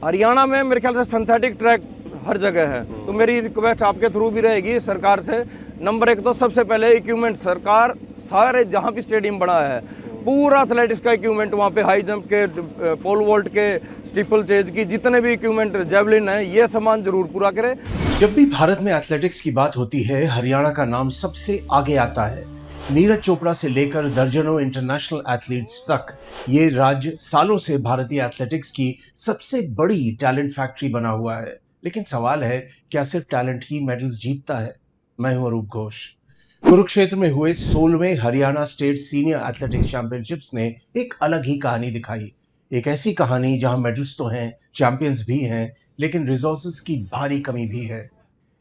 हरियाणा में मेरे ख्याल से सिंथेटिक ट्रैक हर जगह है, तो मेरी रिक्वेस्ट आपके थ्रू भी रहेगी सरकार से। नंबर एक तो सबसे पहले इक्विपमेंट, सरकार सारे जहाँ भी स्टेडियम बना है पूरा एथलेटिक्स का इक्विपमेंट, वहाँ पे हाई जंप के, पोल वॉल्ट के, स्टीपल चेज की जितने भी इक्विपमेंट, जेवलिन है, ये सामान जरूर पूरा करें। जब भी भारत में एथलेटिक्स की बात होती है, हरियाणा का नाम सबसे आगे आता है। नीरज चोपड़ा से लेकर दर्जनों इंटरनेशनल एथलीट्स तक ये राज्य सालों से भारतीय एथलेटिक्स की सबसे बड़ी टैलेंट फैक्ट्री बना हुआ है। लेकिन सवाल है, क्या सिर्फ टैलेंट ही मेडल्स जीतता है? मैं हूं अरूप घोष। कुरुक्षेत्र में हुए 16वें Haryana state senior athletics championships ने एक अलग ही कहानी दिखाई। एक ऐसी कहानी जहां मेडल्स तो हैं, चैंपियंस भी हैं, लेकिन रिसोर्सेज की भारी कमी भी है।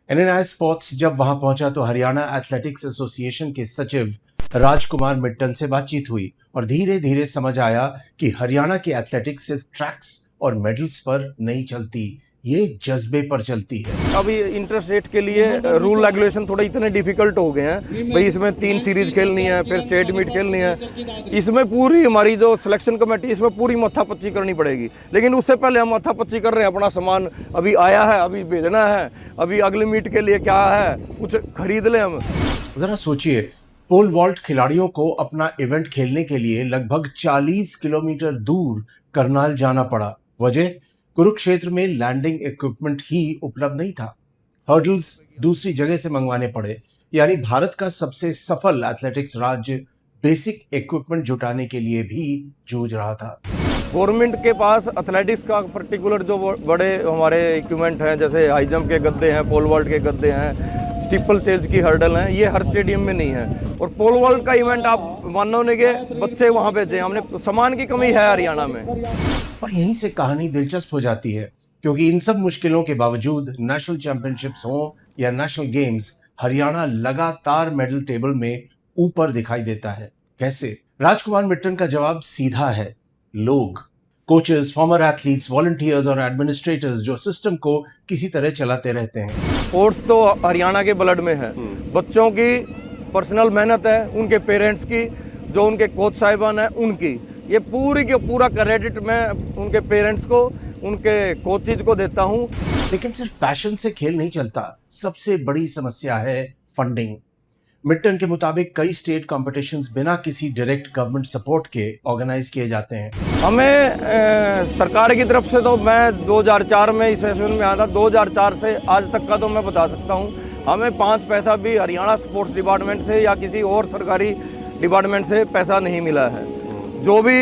NNI स्पोर्ट्स जब वहां पहुंचा तो हरियाणा एथलेटिक्स एसोसिएशन के सचिव राजकुमार मिट्टन से बातचीत हुई और धीरे धीरे समझ आया कि हरियाणा की एथलेटिक्स सिर्फ ट्रैक्स और मेडल्स पर नहीं चलती, ये जज्बे पर चलती है। अभी इंटर स्टेट के लिए रूल रेगुलेशन थोड़े इतने डिफिकल्ट हो गए हैं भाई, इसमें 3 सीरीज खेलनी है, फिर स्टेट मीट खेलनी है, इसमें पूरी हमारी जो सिलेक्शन कमेटी, इसमें पूरी माथापच्ची करनी पड़ेगी। लेकिन उससे पहले हम माथापच्ची कर रहे हैं, अपना सामान अभी आया है, अभी भेजना है, अभी अगली मीट के लिए क्या है, कुछ खरीद लें हम। जरा सोचिए, पोल वॉल्ट खिलाड़ियों को अपना इवेंट खेलने के लिए लगभग 40 किलोमीटर दूर करनाल जाना पड़ा। वजह, कुरुक्षेत्र में लैंडिंग इक्विपमेंट ही उपलब्ध नहीं था। हर्डल्स दूसरी जगह से मंगवाने पड़े। यानी भारत का सबसे सफल एथलेटिक्स राज्य बेसिक इक्विपमेंट जुटाने के लिए भी जूझ रहा था। गवर्नमेंट के पास एथलेटिक्स का पर्टिकुलर जो बड़े हमारे इक्विपमेंट हैं, जैसे हाई जंप के गद्दे हैं, पोल वॉल्ट के गद्दे हैं, स्टीपल चेज की हर्डल हैं, ये हर स्टेडियम में नहीं है। और पोल वॉल्ट का इवेंट आप मानोगे कि बच्चे वहाँ भेजे, हमने सामान की कमी है हरियाणा में। और यहीं से कहानी दिलचस्प हो जाती है, क्योंकि इन सब मुश्किलों के बावजूद नेशनल चैंपियनशिप्स हो या नेशनल गेम्स, हरियाणा लगातार मेडल टेबल में ऊपर दिखाई देता है। कैसे? राजकुमार मिट्टन का जवाब सीधा है, लोग, कोचेस, फॉर्मर एथलीट्स, वॉलंटियर्स और एडमिनिस्ट्रेटर्स जो सिस्टम को किसी तरह चलाते रहते हैं। स्पोर्ट्स तो हरियाणा के ब्लड में है, बच्चों की पर्सनल मेहनत है, उनके पेरेंट्स की, जो उनके कोच साहिबान हैं उनकी, ये पूरी के पूरा क्रेडिट मैं उनके पेरेंट्स को, उनके कोचेज को देता हूँ। लेकिन सिर्फ पैशन से खेल नहीं चलता, सबसे बड़ी समस्या है फंडिंग। मिट्टन के मुताबिक कई स्टेट कॉम्पिटिशन्स बिना किसी डायरेक्ट गवर्नमेंट सपोर्ट के ऑर्गेनाइज किए जाते हैं। हमें सरकार की तरफ से तो मैं 2004 में इस सेशन में आया था, 2004 से आज तक का तो मैं बता सकता हूँ, हमें 5 पैसा भी हरियाणा स्पोर्ट्स डिपार्टमेंट से या किसी और सरकारी डिपार्टमेंट से पैसा नहीं मिला है। जो भी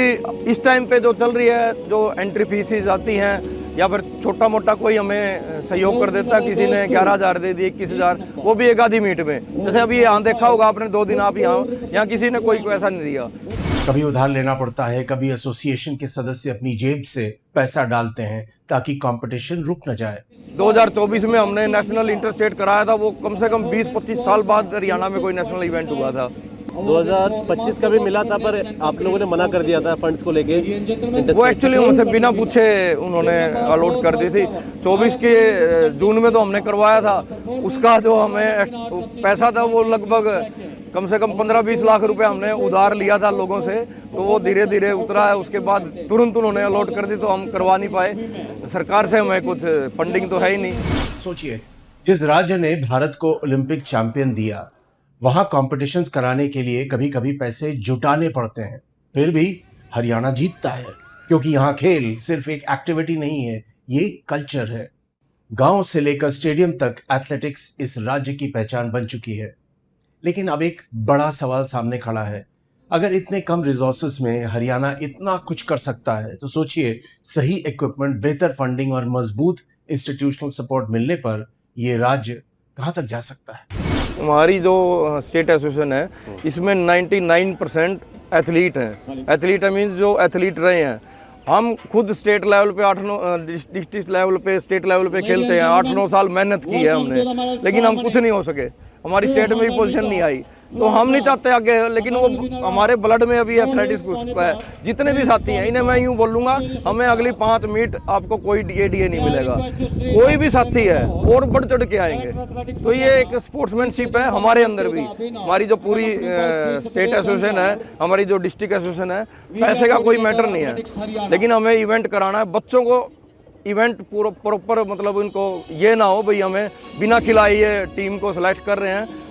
इस टाइम पे जो चल रही है, जो एंट्री फीसेस आती हैं या फिर छोटा मोटा कोई हमें सहयोग कर देता है, किसी ने 11,000 दे दिए, 21,000, वो भी एक आधी मीट में। जैसे अभी यहाँ देखा होगा आपने, 2 दिन आप यहाँ किसी ने कोई पैसा नहीं दिया। कभी उधार लेना पड़ता है, कभी एसोसिएशन के सदस्य अपनी जेब से पैसा डालते हैं ताकि कंपटीशन रुक न जाए। 2024 में हमने नेशनल इंटर स्टेट कराया था, वो कम से कम 20-25 साल बाद हरियाणा में कोई नेशनल इवेंट हुआ था। 2025 का भी मिला था, पर आप लोगों ने मना कर दिया था फंड्स को लेके। वो एक्चुअली उनसे बिना पूछे उन्होंने अलॉट कर दी थी। 24 के जून में तो हमने करवाया था, उसका जो हमें पैसा था वो लगभग कम से कम 15-20 लाख रुपए हमने उधार लिया था लोगों से, तो वो धीरे धीरे उतरा है। उसके बाद तुरंत उन्होंने अलॉट कर दी, तो हम करवा नहीं पाए। सरकार से हमें कुछ फंडिंग तो है ही नहीं। सोचिए, जिस राज्य ने भारत को ओलंपिक चैंपियन दिया, वहां कॉम्पिटिशन्स कराने के लिए कभी कभी पैसे जुटाने पड़ते हैं, फिर भी हरियाणा जीतता है, क्योंकि यहाँ खेल सिर्फ एक एक्टिविटी नहीं है, ये कल्चर है। गांव से लेकर स्टेडियम तक एथलेटिक्स इस राज्य की पहचान बन चुकी है। लेकिन अब एक बड़ा सवाल सामने खड़ा है, अगर इतने कम रिसोर्सेज में हरियाणा इतना कुछ कर सकता है, तो सोचिए, सही इक्विपमेंट, बेहतर फंडिंग और मजबूत इंस्टीट्यूशनल सपोर्ट मिलने पर यह राज्य कहां तक जा सकता है। हमारी जो स्टेट एसोसिएशन है, इसमें 99% एथलीट हैं। एथलीट मीन्स जो एथलीट रहे हैं। हम खुद स्टेट लेवल पे 8-9 डिस्ट्रिक्ट लेवल पे, स्टेट लेवल पे खेलते हैं। 8-9 साल मेहनत की है हमने, लेकिन हम कुछ नहीं हो सके, हमारी स्टेट में भी पोजीशन नहीं आई। तो हम नहीं चाहते आगे, लेकिन वो हमारे ब्लड में अभी एथलेटिक्स है। जितने भी साथी हैं, इन्हें मैं यूँ बोलूँगा, हमें अगली 5 मीट आपको कोई डीए नहीं मिलेगा। कोई भी साथी है और बढ़ चढ़ के आएंगे। तो ये एक स्पोर्ट्समैनशिप है हमारे अंदर भी। हमारी जो पूरी स्टेट एसोसिएशन है, हमारी जो डिस्ट्रिक्ट एसोसिएशन है, पैसे का कोई मैटर नहीं है, लेकिन हमें इवेंट कराना है, बच्चों को इवेंट प्रॉपर मतलब इनको ये ना हो भाई हमें बिना खिलाए ये टीम को सेलेक्ट कर रहे हैं।